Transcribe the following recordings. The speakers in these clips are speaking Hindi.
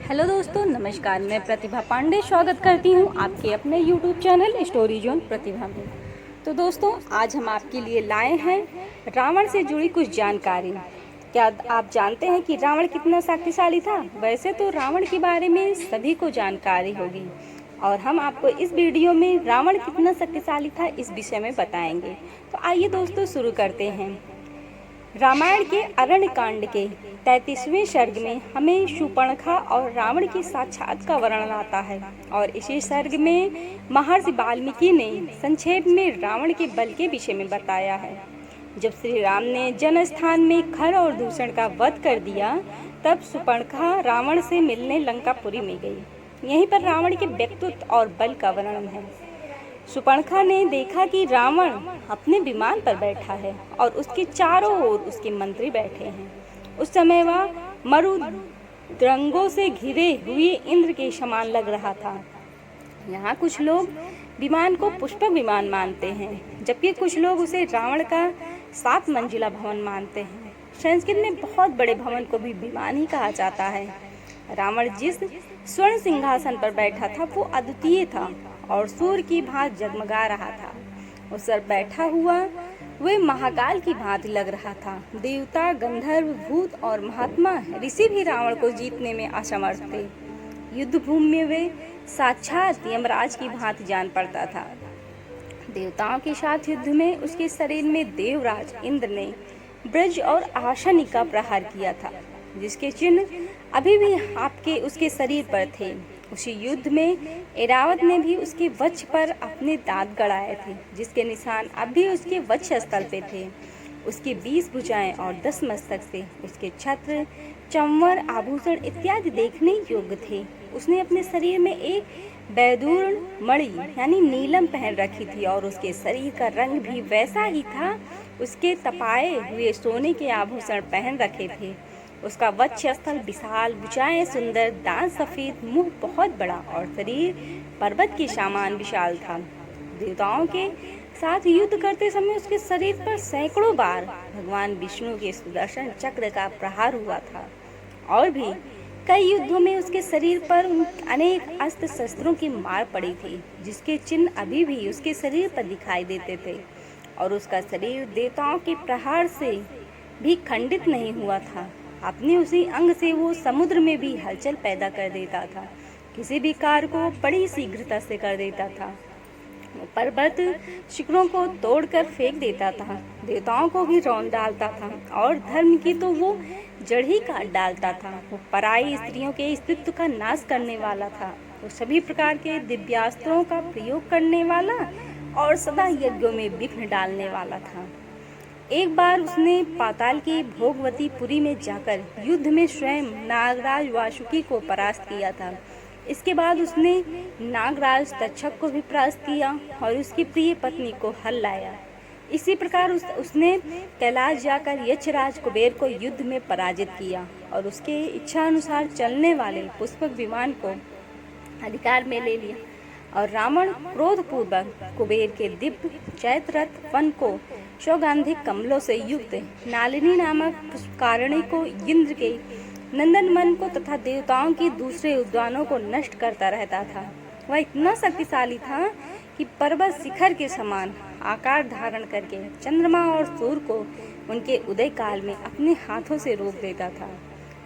हेलो दोस्तों, नमस्कार। मैं प्रतिभा पांडे स्वागत करती हूँ आपके अपने यूट्यूब चैनल स्टोरी जोन प्रतिभा में। तो दोस्तों, आज हम आपके लिए लाए हैं रावण से जुड़ी कुछ जानकारी। क्या आप जानते हैं कि रावण कितना शक्तिशाली था? वैसे तो रावण के बारे में सभी को जानकारी होगी और हम आपको इस वीडियो में रावण कितना शक्तिशाली था इस विषय में बताएंगे। तो आइए दोस्तों, शुरू करते हैं। रामायण के अरण्य कांड के 33वें सर्ग में हमें शूर्पणखा और रावण के साक्षात का वर्णन आता है और इसी सर्ग में महर्षि वाल्मीकि ने संक्षेप में रावण के बल के विषय में बताया है। जब श्री राम ने जनस्थान में खर और दूषण का वध कर दिया, तब शूर्पणखा रावण से मिलने लंकापुरी में गई। यहीं पर रावण के व्यक्तित्व और बल का वर्णन है। शूर्पणखा ने देखा कि रावण अपने विमान पर बैठा है और उसके चारों ओर उसके मंत्री बैठे हैं। उस समय वह मरुदंगों से घिरे हुए इंद्र के समान लग रहा था। यहाँ कुछ लोग विमान को पुष्पक विमान मानते हैं, जबकि कुछ लोग उसे रावण का 7 मंजिला भवन मानते हैं। संस्कृत में बहुत बड़े भवन को भी विमान ही कहा जाता है। रावण जिस स्वर्ण सिंहासन पर बैठा था वो अद्वितीय था और सूर्य की भांति जगमगा रहा था। उस पर बैठा हुआ वे महाकाल की भांति लग रहा था। देवता, गंधर्व, भूत और महात्मा ऋषि भी रावण को जीतने में असमर्थ थे। युद्ध भूमि में वे साक्षात यमराज की भांति जान पड़ता था। देवताओं के साथ युद्ध में उसके शरीर में देवराज इंद्र ने ब्रज और आशनी का प्रहार किया था, जिसके चिन्ह अभी भी आपके उसके शरीर पर थे। उसी युद्ध में ऐरावत ने भी उसके वक्ष पर अपने दांत गड़ाए थे, जिसके निशान अब भी उसके वक्ष स्थल पे थे। उसकी 20 भुजाएं और 10 मस्तक से उसके छत्र, चंवर, आभूषण इत्यादि देखने योग्य थे। उसने अपने शरीर में एक वैदूर्ण मणि यानी नीलम पहन रखी थी और उसके शरीर का रंग भी वैसा ही था। उसके तपाए हुए सोने के आभूषण पहन रखे थे। उसका वक्ष स्थल विशाल, भुजाएं सुंदर, दांत सफेद, मुंह बहुत बड़ा और शरीर पर्वत के समान विशाल था। देवताओं के साथ युद्ध करते समय उसके शरीर पर सैकड़ों बार भगवान विष्णु के सुदर्शन चक्र का प्रहार हुआ था और भी कई युद्धों में उसके शरीर पर अनेक अस्त्र शस्त्रों की मार पड़ी थी, जिसके चिन्ह अभी भी उसके शरीर पर दिखाई देते थे। और उसका शरीर देवताओं के प्रहार से भी खंडित नहीं हुआ था। अपने उसी अंग से वो समुद्र में भी हलचल पैदा कर देता था। किसी भी कार्य को बड़ी शीघ्रता से कर देता था। पर्वत शिखरों को तोड़कर फेंक देता था, देवताओं को भी रौंद डालता था और धर्म की तो वो जड़ ही काट डालता था। वो पराई स्त्रियों के अस्तित्व का नाश करने वाला था। वो सभी प्रकार के दिव्यास्त्रों का प्रयोग करने वाला और सदा यज्ञों में विघ्न डालने वाला था। एक बार उसने पाताल की भोगवतीपुरी में जाकर युद्ध में स्वयं नागराज वासुकी को परास्त किया था। इसके बाद उसने नागराज तक्षक को भी परास्त किया और उसकी प्रिय पत्नी को हल लाया। इसी प्रकार उसने कैलाश जाकर यक्षराज कुबेर को युद्ध में पराजित किया और उसके इच्छा अनुसार चलने वाले पुष्पक विमान को अधिकार में ले लिया। और रावण क्रोधपूर्वक कुबेर के दिव्य चैत्ररथ वन को सौगंधिक कमलों से युक्त नालिनी नामक पुष्पकारणी को, इंद्र के नंदन वन को तथा देवताओं के दूसरे उद्यानों को नष्ट करता रहता था। वह इतना शक्तिशाली था कि पर्वत शिखर के समान आकार धारण करके चंद्रमा और सूर्य को उनके उदय काल में अपने हाथों से रोक देता था।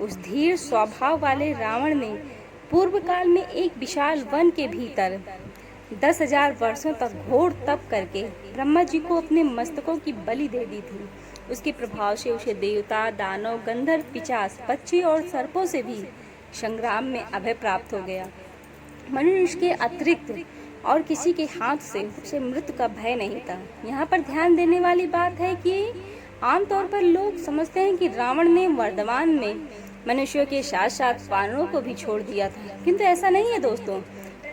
उस धीर स्वभाव वाले रावण ने पूर्व काल में एक विशाल वन के भीतर 10,000 वर्षों तक घोर तप करके ब्रह्मा जी को अपने मस्तकों की बलि दे दी थी। उसके प्रभाव से उसे देवता, दानव, गंधर्व, पिशाच, पक्षी और सर्पों से भी संग्राम में अभय प्राप्त हो गया। मनुष्य के अतिरिक्त और किसी के हाथ से उसे मृत्यु का भय नहीं था। यहाँ पर ध्यान देने वाली बात है कि आमतौर पर लोग समझते हैं कि रावण ने वर्तमान में मनुष्यों के साथ साथ वानरों को भी छोड़ दिया था, किंतु ऐसा नहीं है दोस्तों।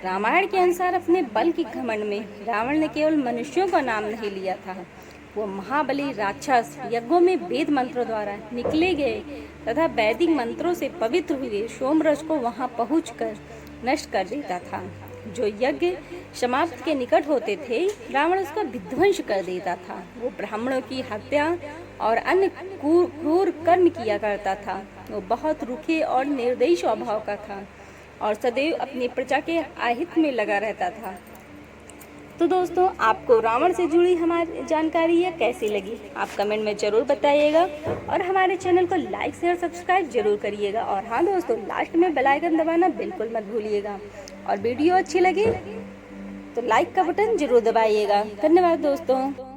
रामायण के अनुसार अपने बल की घमंड में रावण ने केवल मनुष्यों का नाम नहीं लिया था। वो महाबली राक्षस यज्ञों में वेद मंत्रों द्वारा निकले गए तथा वैदिक मंत्रों से पवित्र हुए सोमरस को वहां पहुंचकर नष्ट कर देता था। जो यज्ञ समाप्त के निकट होते थे, रावण उसका विध्वंस कर देता था। वो ब्राह्मणों की हत्या और अन्य क्रूर कर्म किया करता था। वो बहुत रूखे और निर्दयी स्वभाव का था और सदैव अपनी प्रजा के अहित में लगा रहता था। तो दोस्तों, आपको रावण से जुड़ी हमारी जानकारी यह कैसी लगी, आप कमेंट में ज़रूर बताइएगा और हमारे चैनल को लाइक शेयर सब्सक्राइब जरूर करिएगा। और हाँ दोस्तों, लास्ट में बेल आइकन दबाना बिल्कुल मत भूलिएगा और वीडियो अच्छी लगी तो लाइक का बटन जरूर दबाइएगा। धन्यवाद दोस्तों।